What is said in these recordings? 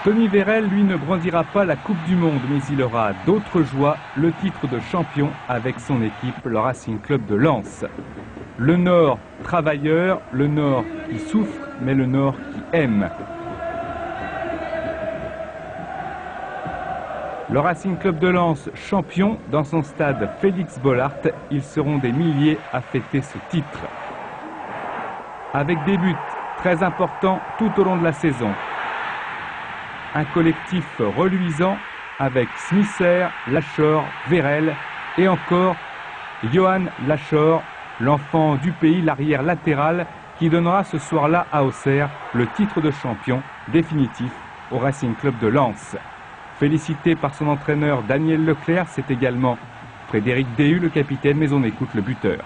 Tony Vérel, lui, ne brandira pas la Coupe du Monde, mais il aura d'autres joies, le titre de champion avec son équipe, le Racing Club de Lens. Le Nord travailleur, le Nord qui souffre, mais le Nord qui aime. Le Racing Club de Lens, champion dans son stade Félix Bollaert, ils seront des milliers à fêter ce titre. Avec des buts très importants tout au long de la saison. Un collectif reluisant avec Smisser, Lachor, Vérel et encore Johan Lachor, l'enfant du pays, l'arrière latéral, qui donnera ce soir-là à Auxerre le titre de champion définitif au Racing Club de Lens. Félicité par son entraîneur Daniel Leclerc, c'est également Frédéric Déhu, le capitaine, mais on écoute le buteur.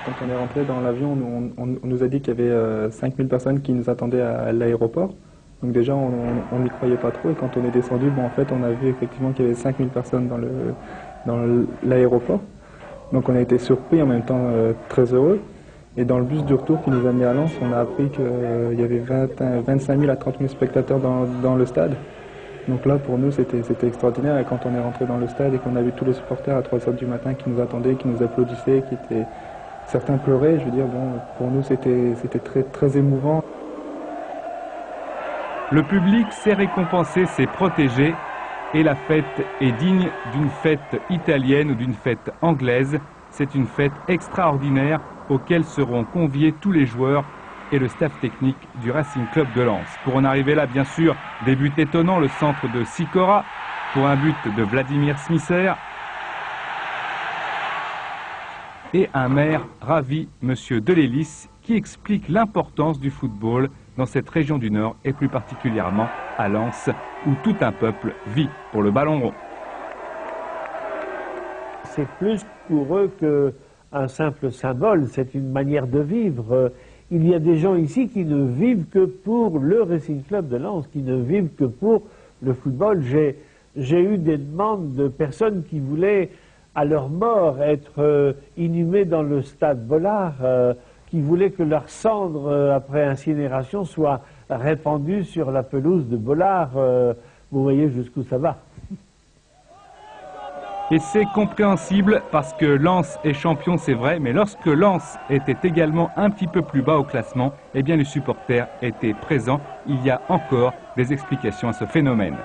Quand on est rentré dans l'avion, on nous a dit qu'il y avait 5000 personnes qui nous attendaient à l'aéroport. Donc déjà, on n'y croyait pas trop. Et quand on est descendu, en fait, on a vu effectivement qu'il y avait 5000 personnes dans l'aéroport. Donc on a été surpris, en même temps très heureux. Et dans le bus du retour qui nous a mis à Lens, on a appris qu'il y avait 25 000 à 30 000 spectateurs dans le stade. Donc là, pour nous, c'était extraordinaire. Et quand on est rentré dans le stade et qu'on a vu tous les supporters à 3 h du matin qui nous attendaient, qui nous applaudissaient, certains pleuraient, je veux dire, pour nous, c'était très, très émouvant. Le public sait récompenser ses protégés et la fête est digne d'une fête italienne ou d'une fête anglaise. C'est une fête extraordinaire auquel seront conviés tous les joueurs et le staff technique du Racing Club de Lens. Pour en arriver là, bien sûr, des buts étonnants, le centre de Sikora pour un but de Vladimir Smisser et un maire ravi, Monsieur Delélis, qui explique l'importance du football dans cette région du Nord et plus particulièrement à Lens où tout un peuple vit pour le ballon rond. C'est plus pour eux qu'un simple symbole, c'est une manière de vivre. Il y a des gens ici qui ne vivent que pour le Racing Club de Lens, qui ne vivent que pour le football. J'ai eu des demandes de personnes qui voulaient, à leur mort, être inhumées dans le stade Bollaert, qui voulaient que leurs cendres, après incinération, soient répandues sur la pelouse de Bollaert. Vous voyez jusqu'où ça va. Et c'est compréhensible parce que Lens est champion, c'est vrai, mais lorsque Lens était également un petit peu plus bas au classement, eh bien les supporters étaient présents. Il y a encore des explications à ce phénomène.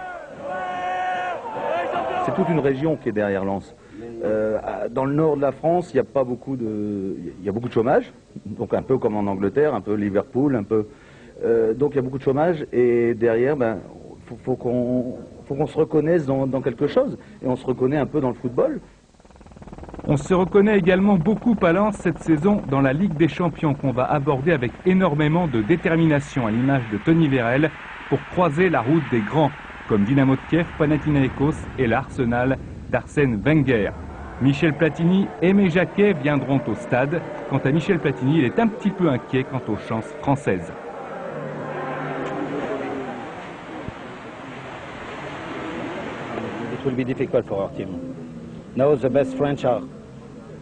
C'est toute une région qui est derrière Lens. Dans le nord de la France, il y a beaucoup de chômage, donc un peu comme en Angleterre, un peu Liverpool, un peu. Donc il y a beaucoup de chômage et derrière, faut qu'on se reconnaisse dans quelque chose. Et on se reconnaît un peu dans le football. On se reconnaît également beaucoup à Lens cette saison dans la Ligue des Champions qu'on va aborder avec énormément de détermination à l'image de Tony Vérel pour croiser la route des grands comme Dynamo de Kiev, Panathinaikos et l'Arsenal d'Arsène Wenger. Michel Platini et Aimé Jacquet viendront au stade. Quant à Michel Platini, il est un petit peu inquiet quant aux chances françaises. It will be difficult for our team. Now the best French are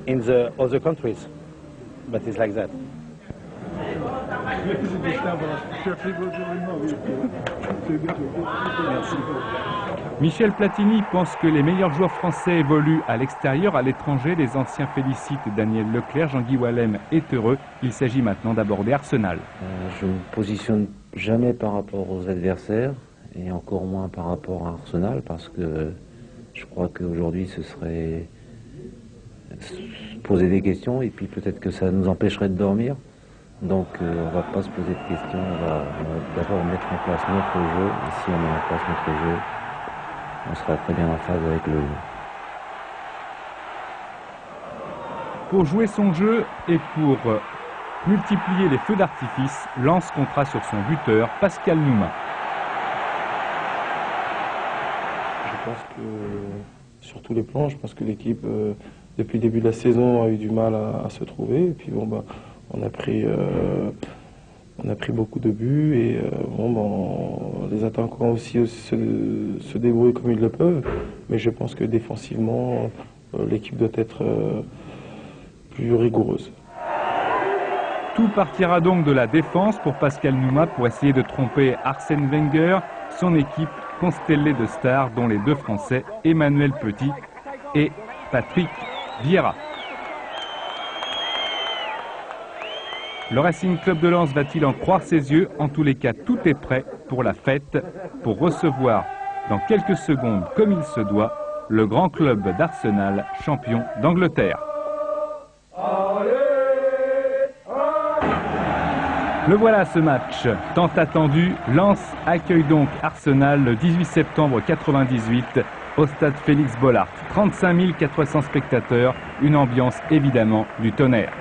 in the other countries, but it's like that. Michel Platini pense que les meilleurs joueurs français évoluent à l'extérieur, à l'étranger. Les anciens félicitent Daniel Leclerc, Jean-Guy Wallem est heureux. Il s'agit maintenant d'aborder Arsenal. Je ne me positionne jamais par rapport aux adversaires et encore moins par rapport à Arsenal parce que je crois qu'aujourd'hui ce serait se poser des questions et puis peut-être que ça nous empêcherait de dormir. Donc on ne va pas se poser de questions, on va d'abord mettre en place notre jeu et si on met en place notre jeu, on sera très bien en phase avec le jeu. Pour jouer son jeu et pour multiplier les feux d'artifice, Lens comptera sur son buteur Pascal Nouma. Je pense que sur tous les plans, je pense que l'équipe depuis le début de la saison a eu du mal à se trouver. Et puis on a pris beaucoup de buts et les attaquants aussi se débrouillent comme ils le peuvent. Mais je pense que défensivement, l'équipe doit être plus rigoureuse. Tout partira donc de la défense pour Pascal Nouma pour essayer de tromper Arsène Wenger. son équipe constellée de stars dont les deux Français Emmanuel Petit et Patrick Vieira. Le Racing Club de Lens va-t-il en croire ses yeux? En tous les cas, tout est prêt pour la fête, pour recevoir dans quelques secondes, comme il se doit, le grand club d'Arsenal, champion d'Angleterre. Le voilà ce match, tant attendu. Lens accueille donc Arsenal le 18 septembre 1998 au stade Félix Bollaert. 35 400 spectateurs, une ambiance évidemment du tonnerre.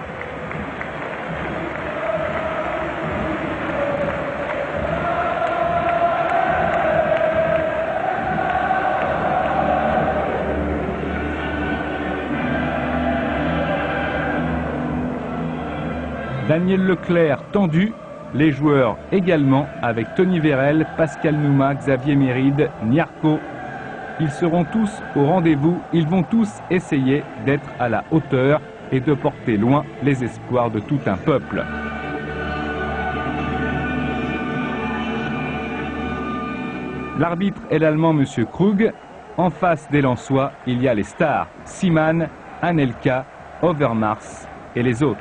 Daniel Leclerc tendu, les joueurs également avec Tony Vérel, Pascal Nouma, Xavier Méride, Nyarko. Ils seront tous au rendez-vous, ils vont tous essayer d'être à la hauteur et de porter loin les espoirs de tout un peuple. L'arbitre est l'Allemand M. Krug. En face des Lensois, il y a les stars, Seaman, Anelka, Overmars et les autres.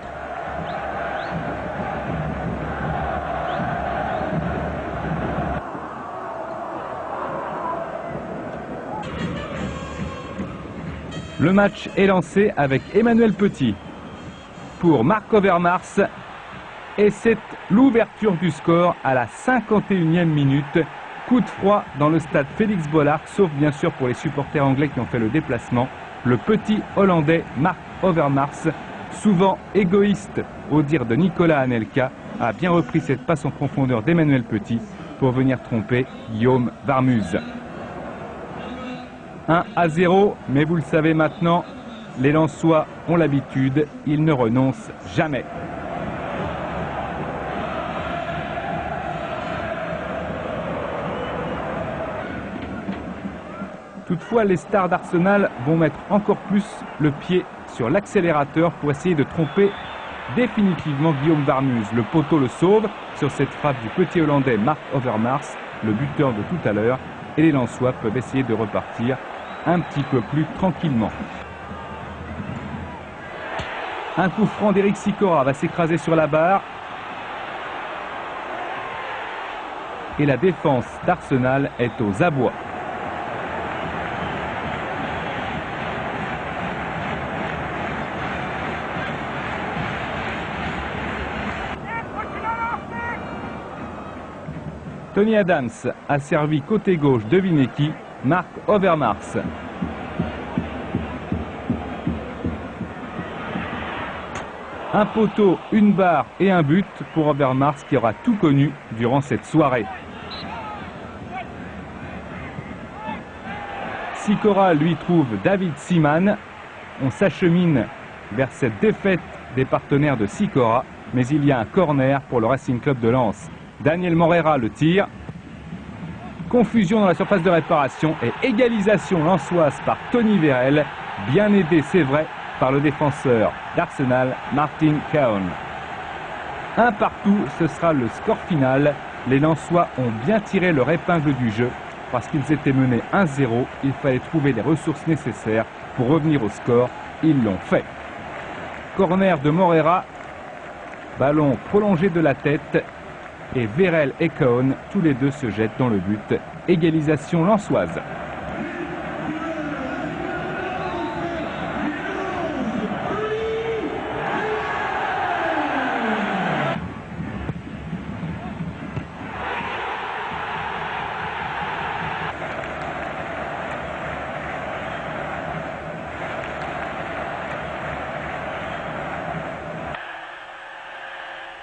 Le match est lancé avec Emmanuel Petit pour Marc Overmars et c'est l'ouverture du score à la 51e minute. Coup de froid dans le stade Félix Bollaert, sauf bien sûr pour les supporters anglais qui ont fait le déplacement. Le petit Hollandais Marc Overmars, souvent égoïste au dire de Nicolas Anelka, a bien repris cette passe en profondeur d'Emmanuel Petit pour venir tromper Guillaume Varmuz. 1-0, mais vous le savez maintenant, les Lensois ont l'habitude, ils ne renoncent jamais. Toutefois, les stars d'Arsenal vont mettre encore plus le pied sur l'accélérateur pour essayer de tromper définitivement Guillaume Varmuz. Le poteau le sauve sur cette frappe du petit Hollandais Marc Overmars, le buteur de tout à l'heure, et les Lensois peuvent essayer de repartir un petit peu plus tranquillement. Un coup franc d'Eric Sikora va s'écraser sur la barre. Et la défense d'Arsenal est aux abois. Tony Adams a servi côté gauche, devinez qui? Marc Overmars. Un poteau, une barre et un but pour Overmars qui aura tout connu durant cette soirée. Sikora lui trouve David Seaman. On s'achemine vers cette défaite des partenaires de Sikora, mais il y a un corner pour le Racing Club de Lens. Daniel Morera le tire. Confusion dans la surface de réparation et égalisation lensoise par Tony Vérel, bien aidé, c'est vrai, par le défenseur d'Arsenal, Martin Keown. Un partout, ce sera le score final. Les Lensois ont bien tiré leur épingle du jeu parce qu'ils étaient menés 1-0. Il fallait trouver les ressources nécessaires pour revenir au score. Ils l'ont fait. Corner de Morera, ballon prolongé de la tête. Et Vérel et Keown, tous les deux se jettent dans le but. Égalisation lensoise.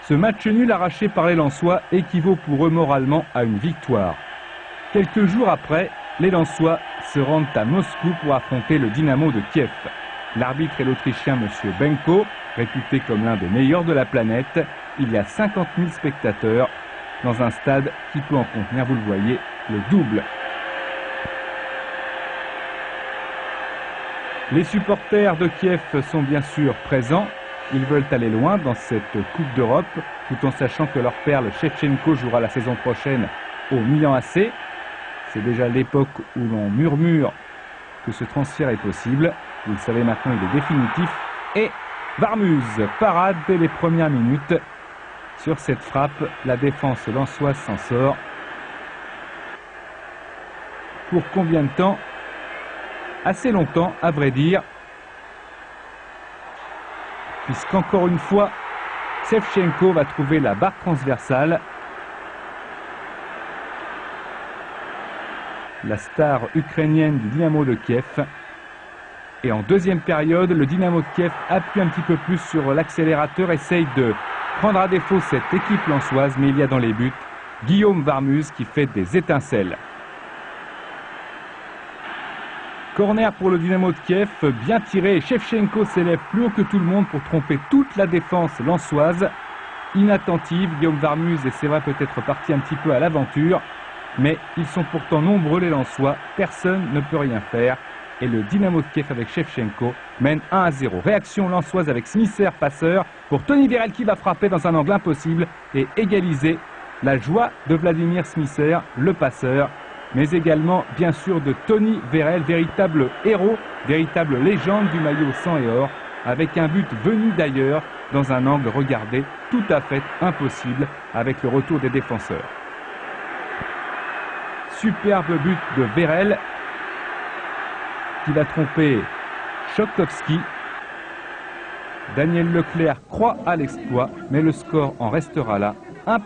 Ce match nul arraché par les Lensois équivaut pour eux moralement à une victoire. Quelques jours après, les Lensois se rendent à Moscou pour affronter le Dynamo de Kiev. L'arbitre est l'Autrichien M. Benko, réputé comme l'un des meilleurs de la planète. Il y a 50 000 spectateurs dans un stade qui peut en contenir, vous le voyez, le double. Les supporters de Kiev sont bien sûr présents. Ils veulent aller loin dans cette Coupe d'Europe, tout en sachant que leur perle Shevchenko jouera la saison prochaine au Milan AC. C'est déjà l'époque où l'on murmure que ce transfert est possible. Vous le savez maintenant, il est définitif. Et Warmuz parade dès les premières minutes. Sur cette frappe, la défense lensoise s'en sort. Pour combien de temps? Assez longtemps, à vrai dire. Puisqu'encore une fois, Shevchenko va trouver la barre transversale. La star ukrainienne du Dynamo de Kiev. Et en deuxième période, le Dynamo de Kiev appuie un petit peu plus sur l'accélérateur, essaye de prendre à défaut cette équipe lensoise, mais il y a dans les buts Guillaume Warmuz qui fait des étincelles. Corner pour le Dynamo de Kiev, bien tiré. Shevchenko s'élève plus haut que tout le monde pour tromper toute la défense lensoise. Inattentive, Guillaume Warmuz, et c'est vrai peut-être parti un petit peu à l'aventure, mais ils sont pourtant nombreux les Lensois, personne ne peut rien faire. Et le Dynamo de Kiev avec Shevchenko mène 1-0. Réaction lensoise avec Smisser, passeur, pour Tony Vérel qui va frapper dans un angle impossible et égaliser. La joie de Vladimir Smisser, le passeur, mais également bien sûr de Tony Vérel, véritable héros, véritable légende du maillot sang et or, avec un but venu d'ailleurs dans un angle, regardé, tout à fait impossible avec le retour des défenseurs. Superbe but de Vérel qui va tromper Choktovski. Daniel Leclerc croit à l'exploit, mais le score en restera là, 1-1.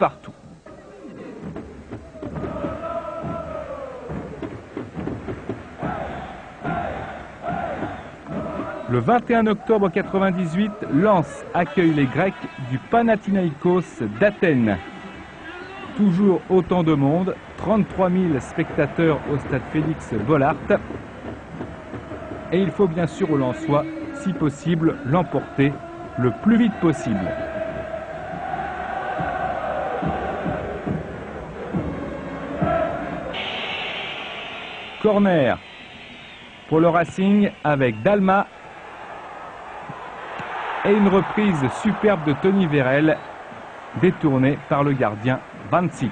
Le 21 octobre 1998, Lens accueille les Grecs du Panathinaïkos d'Athènes. Toujours autant de monde, 33 000 spectateurs au stade Félix Bollaert. Et il faut bien sûr aux Lensois, si possible, l'emporter le plus vite possible. Corner pour le Racing avec Dalma. Et une reprise superbe de Tony Vérel, détournée par le gardien Vancic.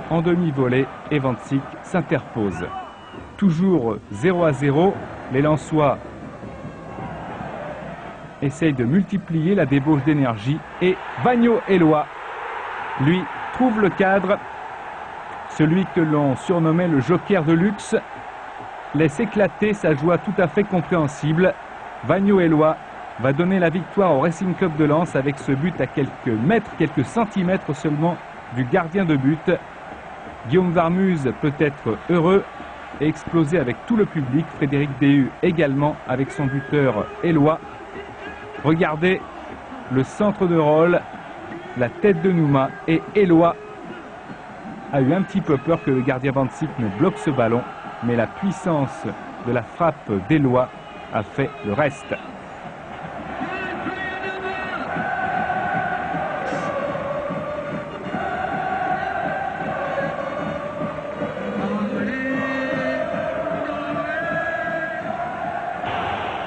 En demi-volée, et Vancic s'interpose. Toujours 0-0, les Lensois essayent de multiplier la débauche d'énergie et Vagno Eloi, lui, trouve le cadre. Celui que l'on surnommait le joker de luxe laisse éclater sa joie tout à fait compréhensible. Vagno Eloi va donner la victoire au Racing Club de Lens avec ce but à quelques mètres, quelques centimètres seulement du gardien de but. Guillaume Warmuz peut être heureux et exploser avec tout le public. Frédéric Déhu également avec son buteur Eloi. Regardez le centre de rôle, la tête de Nouma, et Eloi a eu un petit peu peur que le gardien Vancic ne bloque ce ballon, mais la puissance de la frappe d'Eloi a fait le reste.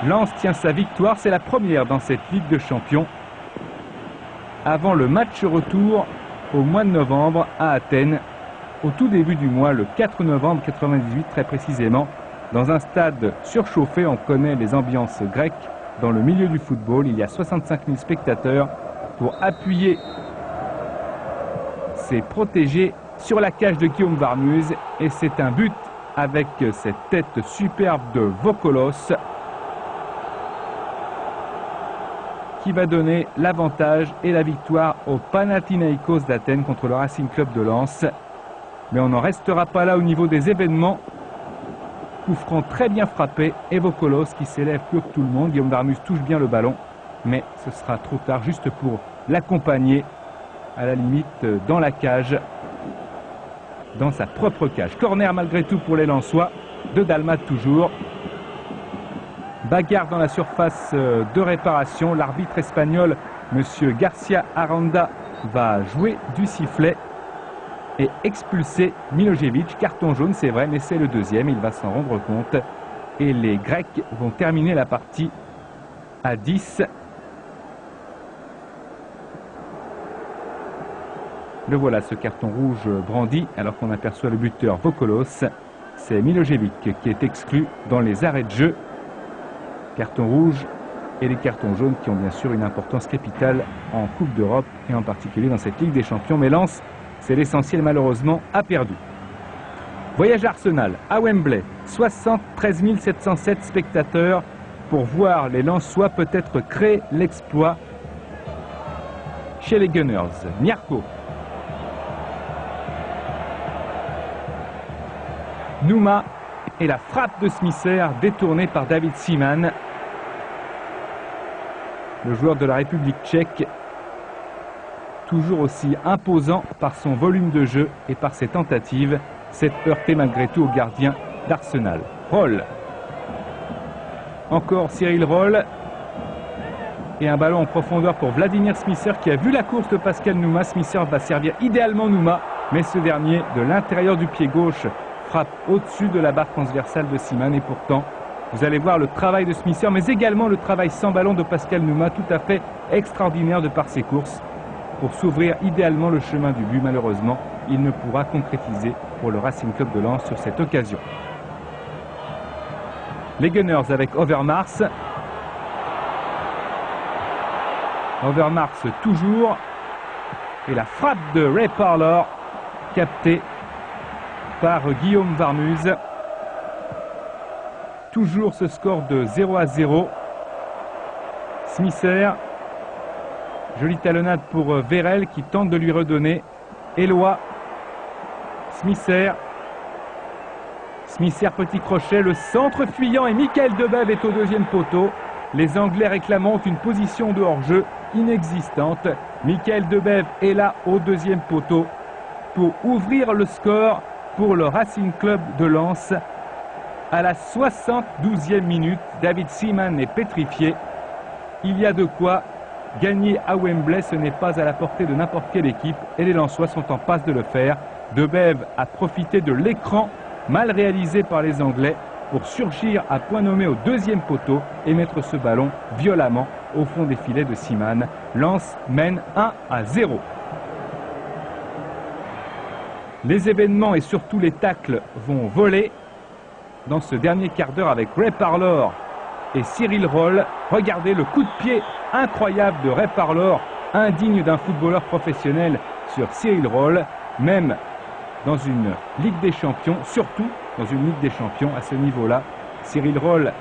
Lens tient sa victoire, c'est la première dans cette Ligue de Champions. Avant le match retour au mois de novembre à Athènes, au tout début du mois, le 4 novembre 1998 très précisément, dans un stade surchauffé. On connaît les ambiances grecques dans le milieu du football. Il y a 65 000 spectateurs pour appuyer ses protégés sur la cage de Guillaume Warmuz. Et c'est un but avec cette tête superbe de Vokolos qui va donner l'avantage et la victoire au Panathinaïkos d'Athènes contre le Racing Club de Lens. Mais on n'en restera pas là au niveau des événements. Coup franc très bien frappé, et Vokolos qui s'élève plus haut que tout le monde. Guillaume Warmuz touche bien le ballon, mais ce sera trop tard juste pour l'accompagner à la limite dans la cage, dans sa propre cage. Corner malgré tout pour les Lensois, de Dalmat toujours. Bagarre dans la surface de réparation. L'arbitre espagnol, monsieur Garcia Aranda, va jouer du sifflet et expulser Milojevic. Carton jaune, c'est vrai, mais c'est le deuxième. Il va s'en rendre compte. et les Grecs vont terminer la partie à 10. Le voilà, ce carton rouge brandi, alors qu'on aperçoit le buteur Vokolos. C'est Milojevic qui est exclu dans les arrêts de jeu. Carton rouge et les cartons jaunes qui ont bien sûr une importance capitale en Coupe d'Europe et en particulier dans cette Ligue des Champions. Mais Lens, c'est l'essentiel malheureusement, a perdu. Voyage Arsenal à Wembley, 73 707 spectateurs pour voir les Lensois peut-être créer l'exploit chez les Gunners. Nyarko. Nouma et la frappe de Smisser détournée par David Seaman. Le joueur de la République tchèque, toujours aussi imposant par son volume de jeu et par ses tentatives, s'est heurté malgré tout au gardien d'Arsenal. Roll. Encore Cyril Roll. Et un ballon en profondeur pour Vladimir Smisser qui a vu la course de Pascal Nouma. Smisser va servir idéalement Nouma, mais ce dernier, de l'intérieur du pied gauche, frappe au-dessus de la barre transversale de Seaman. Et pourtant, vous allez voir le travail de Smisser, mais également le travail sans ballon de Pascal Nouma, tout à fait extraordinaire de par ses courses, pour s'ouvrir idéalement le chemin du but. Malheureusement, il ne pourra concrétiser pour le Racing Club de Lens sur cette occasion. Les Gunners avec Overmars. Overmars toujours. Et la frappe de Ray Parlour, captée par Guillaume Varmuz. Toujours ce score de 0-0. Smisser. Jolie talonnade pour Vérel qui tente de lui redonner. Eloi. Smisser. Smisser, petit crochet, le centre fuyant et Michael Debève est au deuxième poteau. Les Anglais réclamant une position de hors-jeu inexistante. Michael Debève est là au deuxième poteau pour ouvrir le score pour le Racing Club de Lens. À la 72e minute, David Seaman est pétrifié. Il y a de quoi gagner à Wembley, ce n'est pas à la portée de n'importe quelle équipe et les Lensois sont en passe de le faire. Debève a profité de l'écran mal réalisé par les Anglais pour surgir à point nommé au deuxième poteau et mettre ce ballon violemment au fond des filets de Seaman. Lens mène 1-0. Les événements et surtout les tacles vont voler dans ce dernier quart d'heure avec Ray Parlour et Cyril Roll. Regardez le coup de pied incroyable de Ray Parlour, indigne d'un footballeur professionnel sur Cyril Roll, même dans une Ligue des Champions, surtout dans une Ligue des Champions à ce niveau-là. Cyril Roll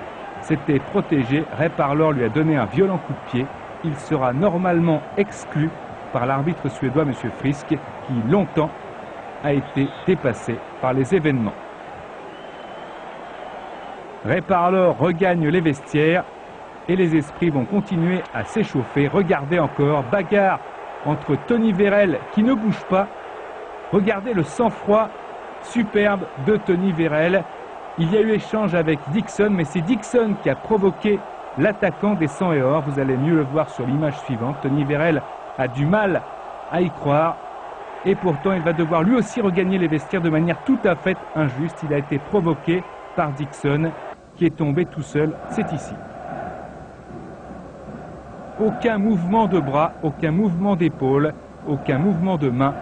s'était protégé, Ray Parlour lui a donné un violent coup de pied. Il sera normalement exclu par l'arbitre suédois, M. Frisk, qui longtemps a été dépassé par les événements. Ray Parlour regagne les vestiaires et les esprits vont continuer à s'échauffer. Regardez encore, bagarre entre Tony Vérel qui ne bouge pas. Regardez le sang-froid superbe de Tony Vérel. Il y a eu échange avec Dixon, mais c'est Dixon qui a provoqué l'attaquant des 100 et or. Vous allez mieux le voir sur l'image suivante. Tony Vérel a du mal à y croire. Et pourtant, il va devoir lui aussi regagner les vestiaires de manière tout à fait injuste. Il a été provoqué par Dixon, qui est tombé tout seul. C'est ici. Aucun mouvement de bras, aucun mouvement d'épaule, aucun mouvement de main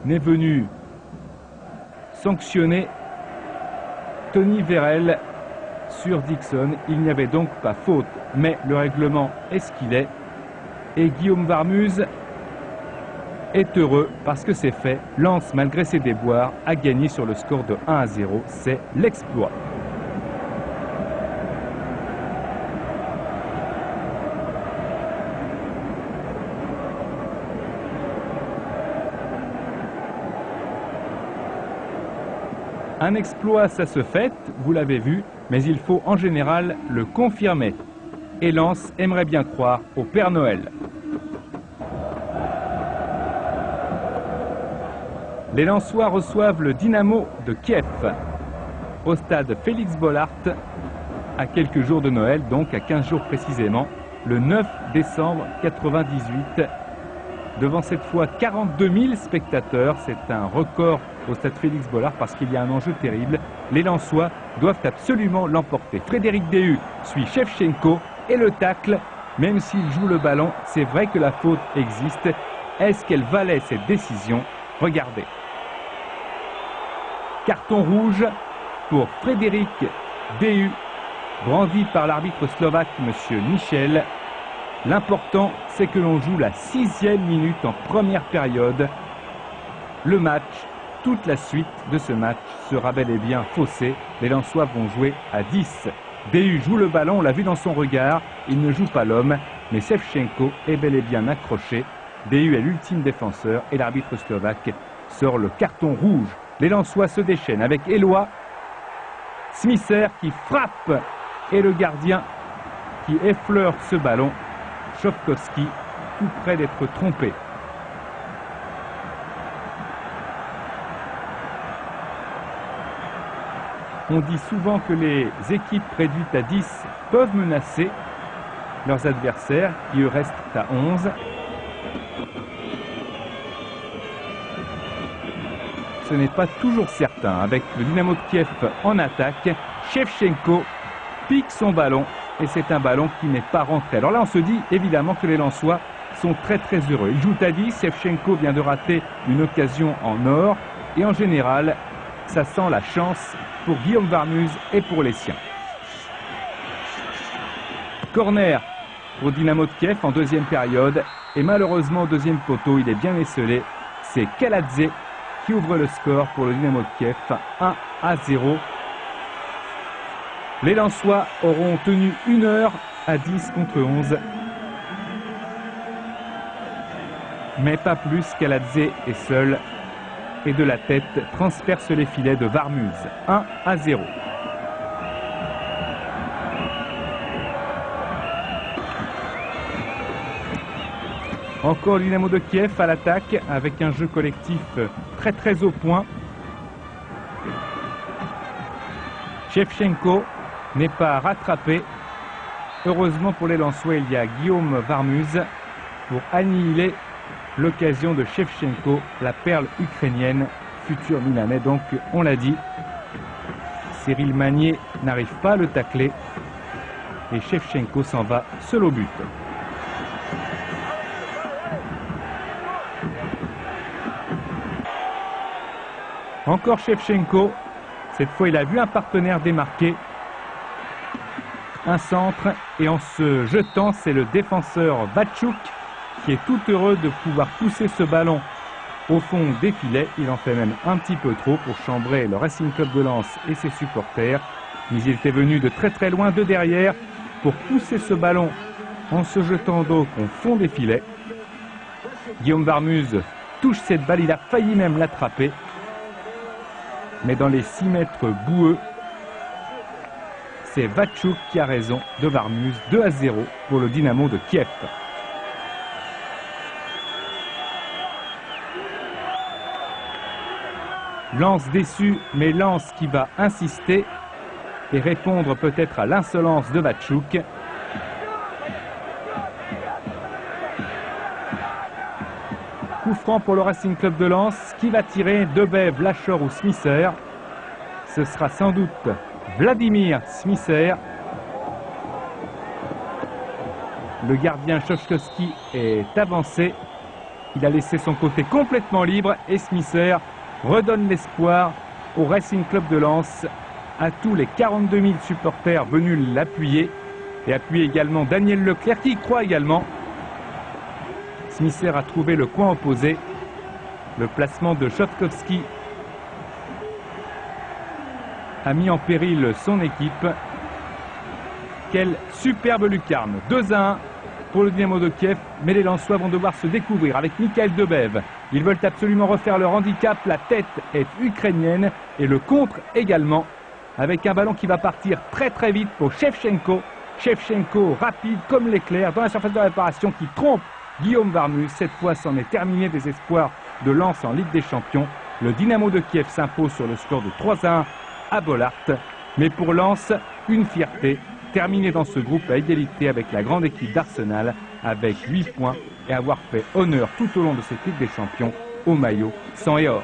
n'est venu sanctionner Tony Vérel sur Dixon. Il n'y avait donc pas faute, mais le règlement est ce qu'il est. Et Guillaume Varmuz est heureux parce que c'est fait. Lens, malgré ses déboires, a gagné sur le score de 1-0. C'est l'exploit. Un exploit, ça se fait, vous l'avez vu, mais il faut en général le confirmer. Et Lens aimerait bien croire au Père Noël. Les Lensois reçoivent le Dynamo de Kiev au stade Félix Bollaert à quelques jours de Noël, donc à 15 jours précisément, le 9 décembre 98. Devant cette fois 42 000 spectateurs, c'est un record au stade Félix Bollard parce qu'il y a un enjeu terrible. Les Lensois doivent absolument l'emporter. Frédéric Déhu suit Shevchenko et le tacle, même s'il joue le ballon, c'est vrai que la faute existe. Est-ce qu'elle valait cette décision? Regardez. Carton rouge pour Frédéric Déhu, brandi par l'arbitre slovaque, M. Michel. L'important, c'est que l'on joue la 6e minute en première période. Le match, toute la suite de ce match sera bel et bien faussé. Les Lensois vont jouer à 10. Déhu joue le ballon, on l'a vu dans son regard. Il ne joue pas l'homme, mais Shevchenko est bel et bien accroché. Déhu est l'ultime défenseur et l'arbitre slovaque sort le carton rouge. Les Lensois se déchaînent avec Eloi. Smisser qui frappe et le gardien qui effleure ce ballon. Chowkowski tout près d'être trompé. On dit souvent que les équipes réduites à 10 peuvent menacer leurs adversaires qui eux restent à 11. Ce n'est pas toujours certain. Avec le Dynamo de Kiev en attaque, Shevchenko pique son ballon et c'est un ballon qui n'est pas rentré. Alors là, on se dit évidemment que les Lensois sont très heureux. Ils jouent à 10, Shevchenko vient de rater une occasion en or et en général, ça sent la chance pour Guillaume Varmuse et pour les siens. Corner pour Dynamo de Kiev en deuxième période et malheureusement au deuxième poteau, il est bien esselé. C'est Kaladze qui ouvre le score pour le Dynamo de Kiev, 1-0. Les Lensois auront tenu 1 heure à 10 contre 11. Mais pas plus, Kaladze est seul et de la tête transperce les filets de Varmuse, 1-0. Encore le Dynamo de Kiev à l'attaque avec un jeu collectif très au point. Shevchenko n'est pas rattrapé. Heureusement pour les Lensois, il y a Guillaume Varmuse pour annihiler l'occasion de Shevchenko, la perle ukrainienne, futur Milanais. Donc on l'a dit, Cyril Magnier n'arrive pas à le tacler et Shevchenko s'en va seul au but. Encore Shevchenko, cette fois il a vu un partenaire démarqué. Un centre et en se jetant, c'est le défenseur Vatchouk qui est tout heureux de pouvoir pousser ce ballon au fond des filets. Il en fait même un petit peu trop pour chambrer le Racing Club de Lens et ses supporters. Mais il était venu de très loin de derrière pour pousser ce ballon en se jetant d'eau au fond des filets. Guillaume Varmuse touche cette balle, il a failli même l'attraper. Mais dans les 6 mètres boueux, c'est Vatchouk qui a raison de Varmuse, 2-0 pour le Dynamo de Kiev. Lens déçu, mais Lens qui va insister et répondre peut-être à l'insolence de Vatchouk. Coup franc pour le Racing Club de Lens. Qui va tirer? Debev, Lachor ou Smisser? Ce sera sans doute Vladimir Smisser. Le gardien Chowkowski est avancé. Il a laissé son côté complètement libre et Smisser redonne l'espoir au Racing Club de Lens, à tous les 42 000 supporters venus l'appuyer et appuyer également Daniel Leclerc qui y croit également. Smisser a trouvé le coin opposé. Le placement de Chowkowski a mis en péril son équipe. Quelle superbe lucarne, 2-1 pour le Dynamo de Kiev, mais les Lensois vont devoir se découvrir avec Mikhail Debev. Ils veulent absolument refaire leur handicap, la tête est ukrainienne et le contre également, avec un ballon qui va partir très vite pour Shevchenko. Shevchenko rapide comme l'éclair dans la surface de réparation qui trompe Guillaume Varmuse. Cette fois, c'en est terminé des espoirs de Lens en Ligue des Champions. Le Dynamo de Kiev s'impose sur le score de 3-1 à Bollard. Mais pour Lens, une fierté, terminer dans ce groupe à égalité avec la grande équipe d'Arsenal avec 8 points et avoir fait honneur tout au long de cette Ligue des Champions au maillot sang et or.